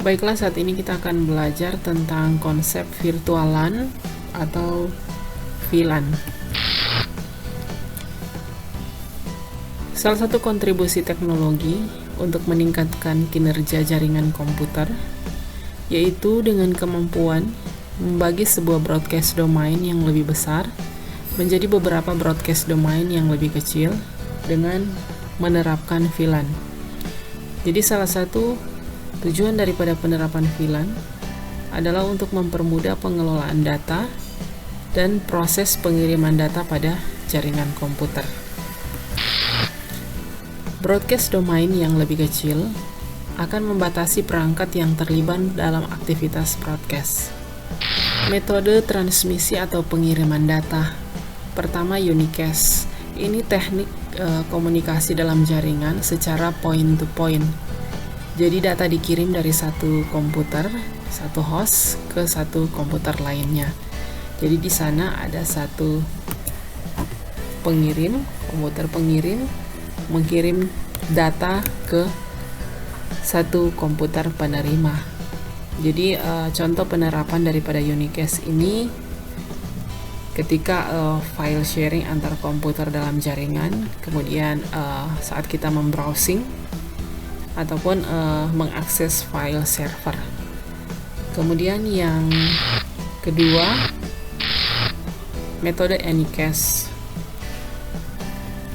Baiklah, saat ini kita akan belajar tentang konsep virtualan atau VLAN. Salah satu kontribusi teknologi untuk meningkatkan kinerja jaringan komputer yaitu dengan kemampuan membagi sebuah broadcast domain yang lebih besar menjadi beberapa broadcast domain yang lebih kecil dengan menerapkan VLAN. Jadi salah satu tujuan daripada penerapan VLAN adalah untuk mempermudah pengelolaan data dan proses pengiriman data pada jaringan komputer. Broadcast domain yang lebih kecil akan membatasi perangkat yang terlibat dalam aktivitas broadcast. Metode transmisi atau pengiriman data. Pertama, unicast. Ini teknik komunikasi dalam jaringan secara point to point. Jadi data dikirim dari satu komputer, satu host ke satu komputer lainnya. Jadi di sana ada satu pengirim, komputer pengirim mengirim data ke satu komputer penerima. Jadi contoh penerapan daripada unicast ini ketika file sharing antar komputer dalam jaringan, kemudian saat kita membrowsing ataupun mengakses file server. Kemudian yang kedua, metode anycast.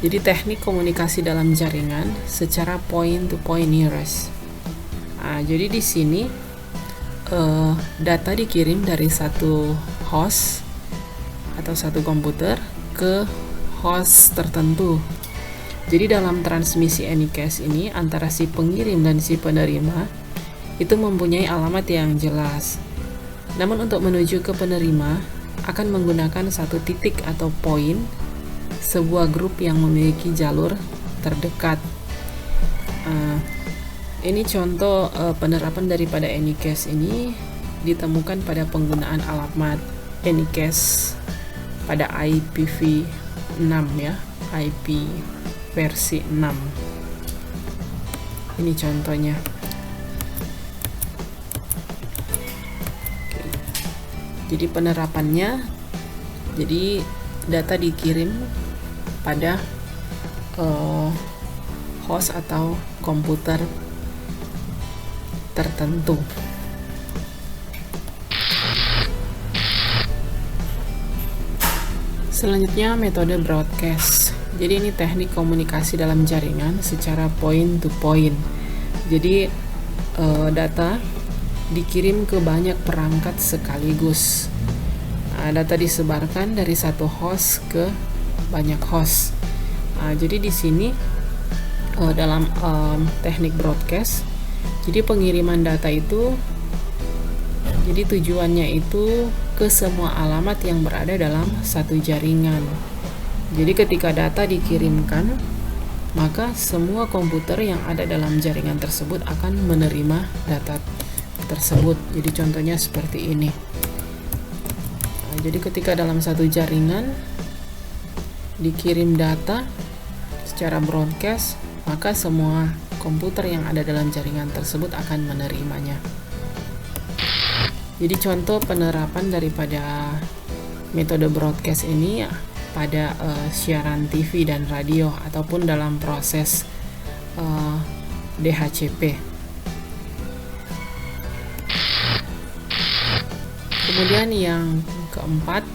Jadi teknik komunikasi dalam jaringan secara point to point nearest. Jadi di sini data dikirim dari satu host atau satu komputer ke host tertentu. Jadi dalam transmisi anycast ini antara si pengirim dan si penerima itu mempunyai alamat yang jelas. Namun untuk menuju ke penerima akan menggunakan satu titik atau poin sebuah grup yang memiliki jalur terdekat. Ini contoh penerapan daripada anycast ini ditemukan pada penggunaan alamat anycast pada IPv6 ya, IP versi 6. Ini contohnya. Oke. Jadi penerapannya, jadi data dikirim pada host atau komputer tertentu. Selanjutnya metode broadcast. Jadi ini teknik komunikasi dalam jaringan secara point to point. Jadi data dikirim ke banyak perangkat sekaligus. Data disebarkan dari satu host ke banyak host. Jadi di sini dalam teknik broadcast, jadi pengiriman data itu, jadi tujuannya itu ke semua alamat yang berada dalam satu jaringan. Jadi ketika data dikirimkan, maka semua komputer yang ada dalam jaringan tersebut akan menerima data tersebut. Jadi contohnya seperti ini. Jadi ketika dalam satu jaringan dikirim data secara broadcast, maka semua komputer yang ada dalam jaringan tersebut akan menerimanya. Jadi contoh penerapan daripada metode broadcast ini pada siaran TV dan radio ataupun dalam proses DHCP. Kemudian yang keempat,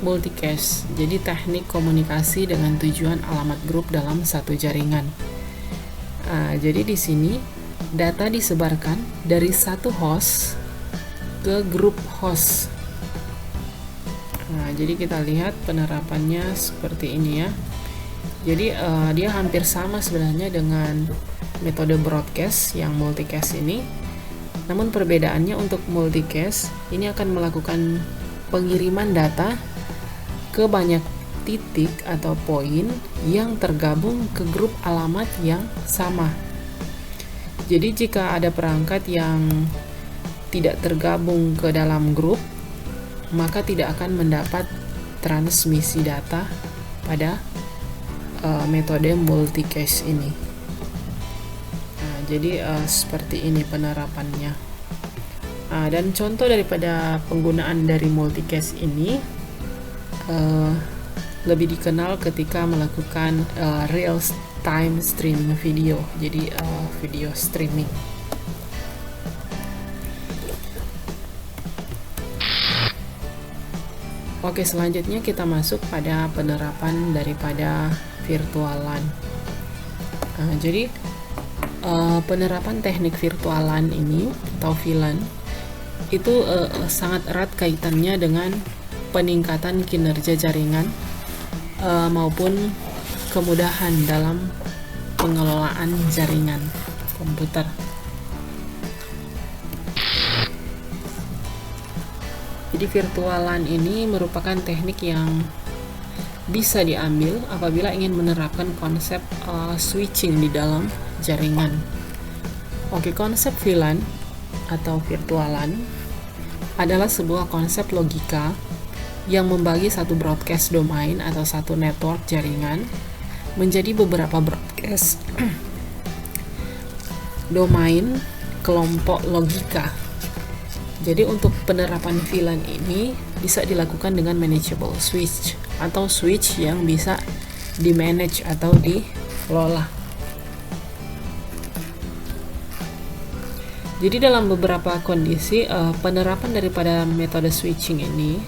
multicast. Jadi teknik komunikasi dengan tujuan alamat grup dalam satu jaringan. Jadi di sini data disebarkan dari satu host ke grup host. Jadi kita lihat penerapannya seperti ini ya. Jadi dia hampir sama sebenarnya dengan metode broadcast yang multicast ini. Namun perbedaannya untuk multicast ini akan melakukan pengiriman data ke banyak titik atau poin yang tergabung ke grup alamat yang sama. Jadi jika ada perangkat yang tidak tergabung ke dalam grup, maka tidak akan mendapat transmisi data pada metode multicast ini. Jadi seperti ini penerapannya. Dan contoh daripada penggunaan dari multicast ini lebih dikenal ketika melakukan real time streaming video. Jadi video streaming. Oke, selanjutnya kita masuk pada penerapan daripada virtualan. Jadi penerapan teknik virtualan ini atau VLAN itu sangat erat kaitannya dengan peningkatan kinerja jaringan maupun kemudahan dalam pengelolaan jaringan komputer. Jadi virtualan ini merupakan teknik yang bisa diambil apabila ingin menerapkan konsep switching di dalam jaringan. Oke, konsep VLAN atau virtualan adalah sebuah konsep logika yang membagi satu broadcast domain atau satu network jaringan menjadi beberapa broadcast domain kelompok logika. Jadi untuk penerapan VLAN ini bisa dilakukan dengan manageable switch atau switch yang bisa di-manage atau dikelola. Jadi dalam beberapa kondisi penerapan daripada metode switching ini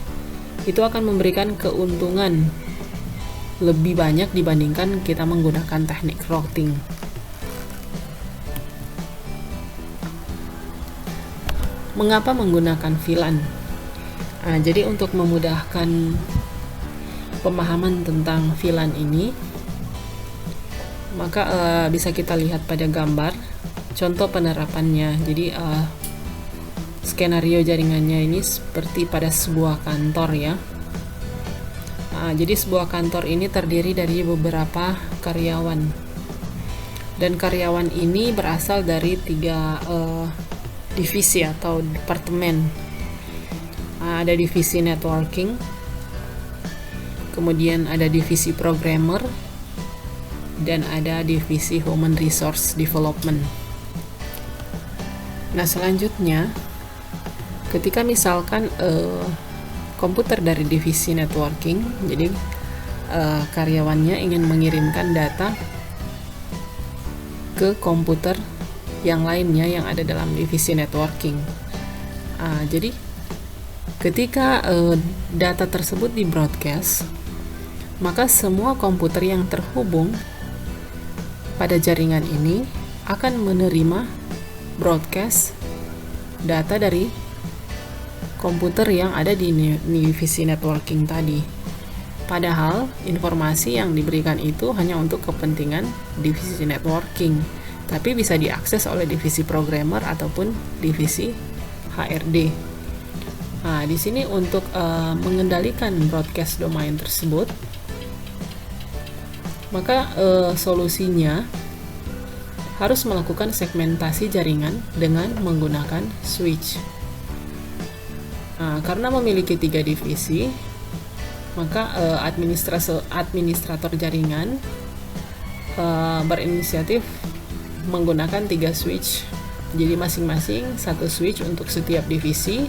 itu akan memberikan keuntungan lebih banyak dibandingkan kita menggunakan teknik routing. Mengapa menggunakan VLAN? Jadi untuk memudahkan pemahaman tentang VLAN ini, maka bisa kita lihat pada gambar contoh penerapannya. Jadi skenario jaringannya ini seperti pada sebuah kantor ya. Jadi sebuah kantor ini terdiri dari beberapa karyawan, dan karyawan ini berasal dari 3 divisi atau departemen. Ada divisi networking, kemudian ada divisi programmer, dan ada divisi human resource development. Nah, selanjutnya ketika misalkan komputer dari divisi networking, jadi karyawannya ingin mengirimkan data ke komputer yang lainnya yang ada dalam divisi networking. Jadi ketika data tersebut di broadcast, maka semua komputer yang terhubung pada jaringan ini akan menerima broadcast data dari komputer yang ada di divisi networking tadi. Padahal informasi yang diberikan itu hanya untuk kepentingan divisi networking, tapi bisa diakses oleh divisi programmer ataupun divisi HRD. Nah, di sini untuk mengendalikan broadcast domain tersebut, maka solusinya harus melakukan segmentasi jaringan dengan menggunakan switch. Karena memiliki 3 divisi, maka administrator jaringan berinisiatif menggunakan 3 switch. Jadi masing-masing 1 switch untuk setiap divisi.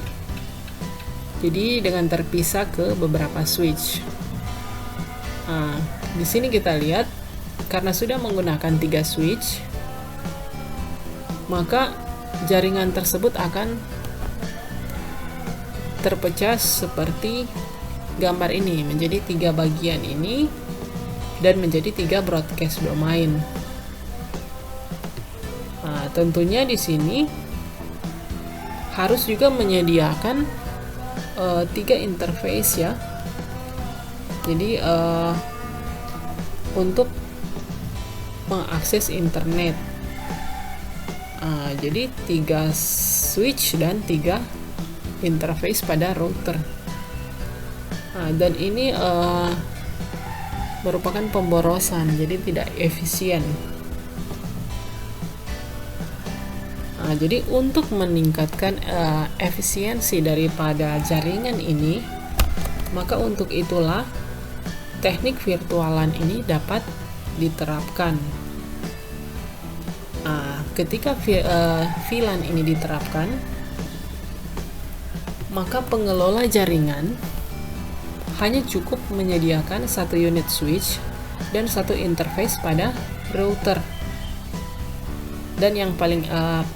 Jadi dengan terpisah ke beberapa switch. Di sini kita lihat karena sudah menggunakan 3 switch, maka jaringan tersebut akan terpecah seperti gambar ini menjadi 3 bagian ini dan menjadi 3 broadcast domain. Tentunya di sini harus juga menyediakan 3 interface ya. Jadi untuk mengakses internet. Jadi 3 switch dan 3 interface pada router. Dan ini merupakan pemborosan, jadi tidak efisien. Jadi untuk meningkatkan efisiensi daripada jaringan ini, maka untuk itulah teknik virtualan ini dapat diterapkan. ketika VLAN ini diterapkan, maka pengelola jaringan hanya cukup menyediakan satu unit switch dan satu interface pada router. Dan yang paling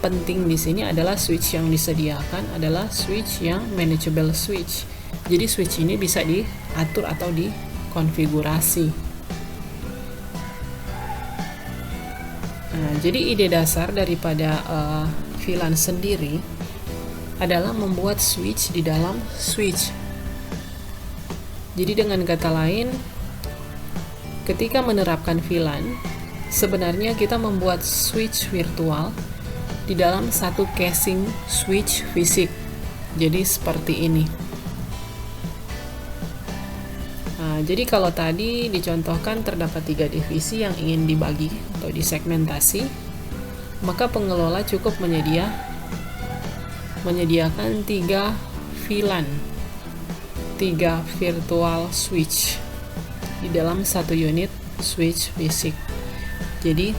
penting di sini adalah switch yang disediakan adalah switch yang manageable switch. Jadi switch ini bisa diatur atau dikonfigurasi. Nah, jadi ide dasar daripada VLAN sendiri adalah membuat switch di dalam switch. Jadi dengan kata lain, ketika menerapkan VLAN, sebenarnya kita membuat switch virtual di dalam satu casing switch fisik. Jadi seperti ini. Nah, jadi kalau tadi dicontohkan terdapat 3 divisi yang ingin dibagi atau disegmentasi, maka pengelola cukup menyediakan 3 VLAN, 3 virtual switch di dalam satu unit switch fisik. Jadi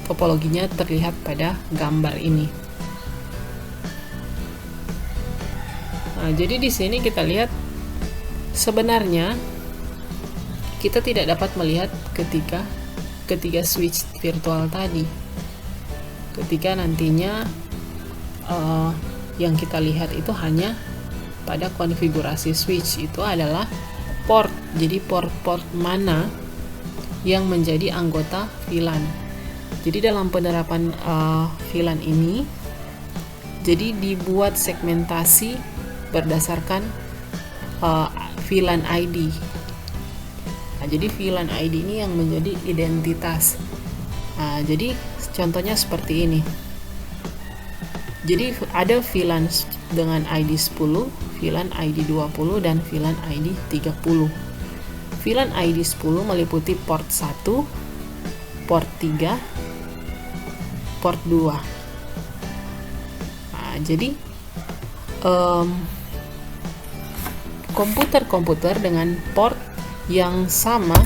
topologinya terlihat pada gambar ini. Nah, jadi di sini kita lihat sebenarnya kita tidak dapat melihat ketiga switch virtual tadi. Ketika nantinya yang kita lihat itu hanya pada konfigurasi switch itu adalah port. Jadi port mana yang menjadi anggota VLAN. Jadi dalam penerapan VLAN ini, jadi dibuat segmentasi berdasarkan VLAN ID. Nah, jadi VLAN ID ini yang menjadi identitas. Nah, jadi contohnya seperti ini. Jadi ada VLAN dengan ID 10, VLAN ID 20, dan VLAN ID 30. VLAN ID 10 meliputi port 1, port 3, port 2. Nah, jadi komputer-komputer dengan port yang sama,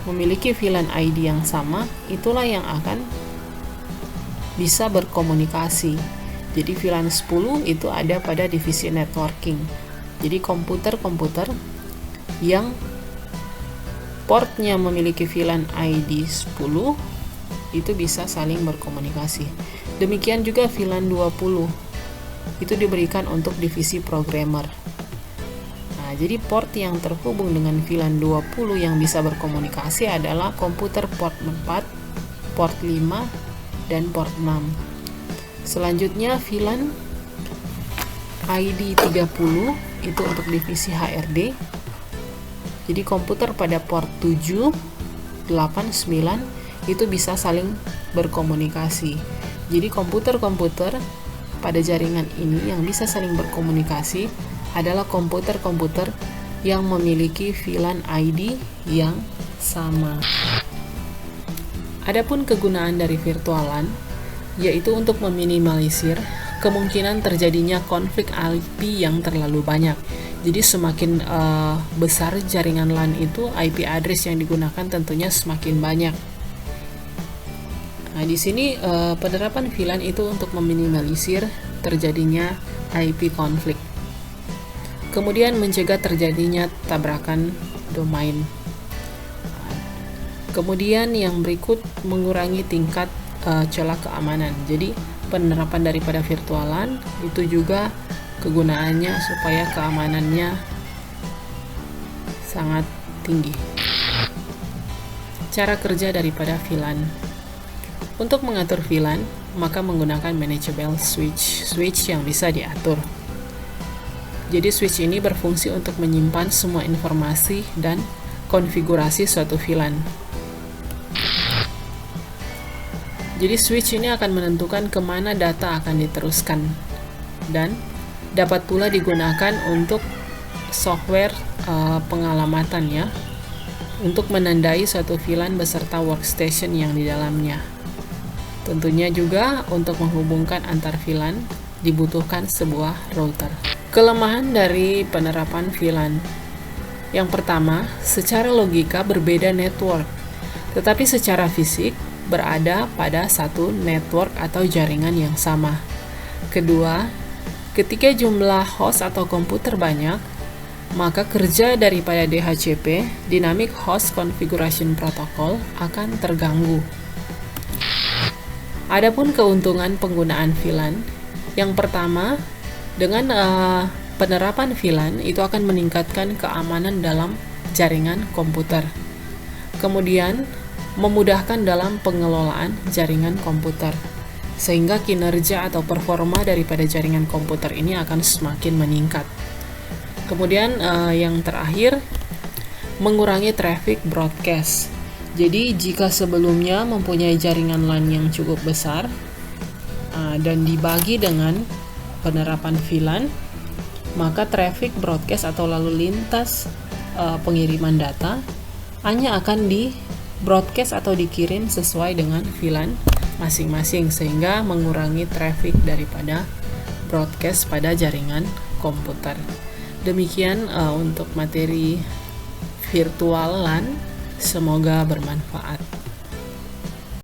memiliki VLAN ID yang sama, itulah yang akan bisa berkomunikasi. Jadi VLAN 10 itu ada pada divisi networking. Jadi komputer-komputer yang portnya memiliki VLAN ID 10 itu bisa saling berkomunikasi. Demikian juga VLAN 20 itu diberikan untuk divisi programmer. Nah, jadi port yang terhubung dengan VLAN 20 yang bisa berkomunikasi adalah komputer port 4, port 5, dan port 6. Selanjutnya VLAN ID 30 itu untuk divisi HRD. Jadi komputer pada port 7, 8, 9 itu bisa saling berkomunikasi. Jadi komputer-komputer pada jaringan ini yang bisa saling berkomunikasi adalah komputer-komputer yang memiliki VLAN ID yang sama. Adapun kegunaan dari virtualan yaitu untuk meminimalisir kemungkinan terjadinya konflik IP yang terlalu banyak. Jadi semakin besar jaringan LAN itu, IP address yang digunakan tentunya semakin banyak. Nah, di sini penerapan VLAN itu untuk meminimalisir terjadinya IP konflik. Kemudian mencegah terjadinya tabrakan domain. Kemudian yang berikut mengurangi tingkat celah keamanan. Jadi penerapan daripada virtualan itu juga kegunaannya supaya keamanannya sangat tinggi. Cara kerja daripada VLAN. Untuk mengatur VLAN, maka menggunakan manageable switch yang bisa diatur. Jadi switch ini berfungsi untuk menyimpan semua informasi dan konfigurasi suatu VLAN. Jadi switch ini akan menentukan kemana data akan diteruskan dan dapat pula digunakan untuk software pengalamatan ya, untuk menandai suatu VLAN beserta workstation yang di dalamnya. Tentunya juga untuk menghubungkan antar VLAN dibutuhkan sebuah router. Kelemahan dari penerapan VLAN. Yang pertama, secara logika berbeda network, tetapi secara fisik berada pada satu network atau jaringan yang sama. Kedua, ketika jumlah host atau komputer banyak, maka kerja daripada DHCP, Dynamic Host Configuration Protocol, akan terganggu. Adapun keuntungan penggunaan VLAN, yang pertama, dengan penerapan VLAN itu akan meningkatkan keamanan dalam jaringan komputer. Kemudian, memudahkan dalam pengelolaan jaringan komputer, sehingga kinerja atau performa daripada jaringan komputer ini akan semakin meningkat. Kemudian yang terakhir, mengurangi traffic broadcast. Jadi jika sebelumnya mempunyai jaringan LAN yang cukup besar dan dibagi dengan penerapan VLAN, maka traffic broadcast atau lalu lintas pengiriman data hanya akan di broadcast atau dikirim sesuai dengan VLAN masing-masing, sehingga mengurangi traffic daripada broadcast pada jaringan komputer. Demikian untuk materi virtual LAN, semoga bermanfaat.